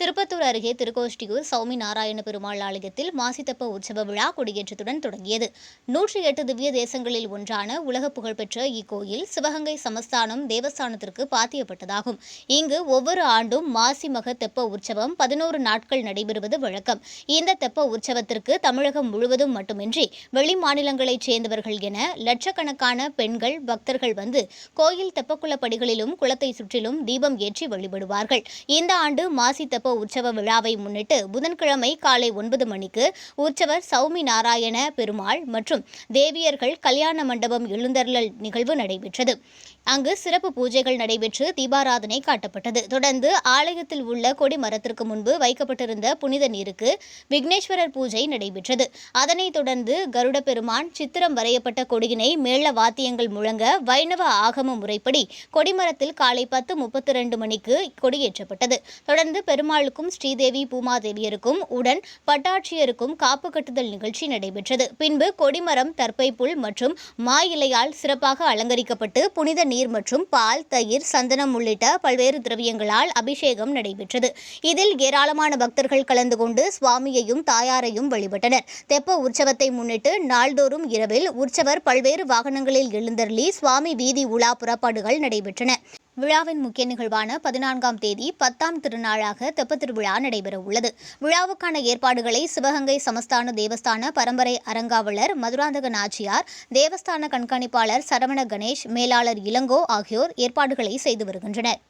திருப்பத்தூர் அருகே திருக்கோஷ்டியூர் சௌமி நாராயண பெருமாள் ஆலயத்தில் மாசித்தப்ப உற்சவ விழா கொடியேற்றத்துடன் தொடங்கியது. 108 திவ்ய தேசங்களில் ஒன்றான உலக புகழ்பெற்ற இக்கோயில் சிவகங்கை சமஸ்தானம் தேவஸ்தானத்திற்கு பாத்தியப்பட்டதாகும். இங்கு ஒவ்வொரு ஆண்டும் மாசி மக தெப்ப உற்சவம் 11 நாட்கள் நடைபெறுவது வழக்கம். இந்த தெப்ப உற்சவத்திற்கு தமிழகம் முழுவதும் மட்டுமின்றி வெளி மாநிலங்களைச் சேர்ந்தவர்கள் என லட்சக்கணக்கான பெண்கள் பக்தர்கள் வந்து கோயில் தெப்பக்குள படிகளிலும் குளத்தை சுற்றிலும் தீபம் ஏற்றி வழிபடுவார்கள். இந்த ஆண்டு மாசி தெப்ப உற்சவ விழாவை முன்னிட்டு புதன்கிழமை காலை 9 மணிக்கு உற்சவர் சௌமி நாராயண பெருமாள் மற்றும் தேவியர்கள் கல்யாண மண்டபம் எழுந்தருளல் நிகழ்வு நடைபெற்றது. அங்கு சிறப்பு பூஜைகள் நடைபெற்று தீபாராதனை காட்டப்பட்டது. தொடர்ந்து ஆலயத்தில் உள்ள கொடி மரத்திற்கு முன்பு வைக்கப்பட்டிருந்த புனித நீருக்கு விக்னேஸ்வரர் பூஜை நடைபெற்றது. அதனைத் தொடர்ந்து கருட பெருமான் சித்திரம் வரையப்பட்ட கொடியினை மேள வாத்தியங்கள் முழங்க வைணவ ஆகம முறைப்படி கொடிமரத்தில் காலை 10:32 மணிக்கு கொடியேற்றப்பட்டது. தொடர்ந்து பெருமாளுக்கும் ஸ்ரீதேவி பூமாதேவியருக்கும் உடன் பட்டாட்சியருக்கும் காப்பு கட்டுதல் நிகழ்ச்சி நடைபெற்றது. பின்பு கொடிமரம் தர்ப்பை புல் மற்றும் மா இலையால் சிறப்பாக அலங்கரிக்கப்பட்டு புனித நீர் மற்றும் பால், தயிர், சந்தனம் உள்ளிட்ட பல்வேறு திரவியங்களால் அபிஷேகம் நடைபெற்றது. இதில் ஏராளமான பக்தர்கள் கலந்து கொண்டு சுவாமியையும் தாயாரையும் வழிபட்டனர். தெப்ப உற்சவத்தை முன்னிட்டு நாள்தோறும் இரவில் உற்சவர் பல்வேறு வாகனங்களில் எழுந்தருளி சுவாமி வீதி உலா புறப்பாடுகள் நடைபெற்றன. விழாவின் முக்கிய நிகழ்வான 14ஆம் தேதி 10ஆம் திருநாளாக தெப்பத் திருவிழா நடைபெற உள்ளது. விழாவுக்கான ஏற்பாடுகளை சிவகங்கை சமஸ்தான தேவஸ்தான பரம்பரை அரங்காவலர் மதுராந்தக நாச்சியார், தேவஸ்தான கண்காணிப்பாளர் சரவண கணேஷ், மேலாளர் இளங்கோ ஆகியோர் ஏற்பாடுகளை செய்து வருகின்றனர்.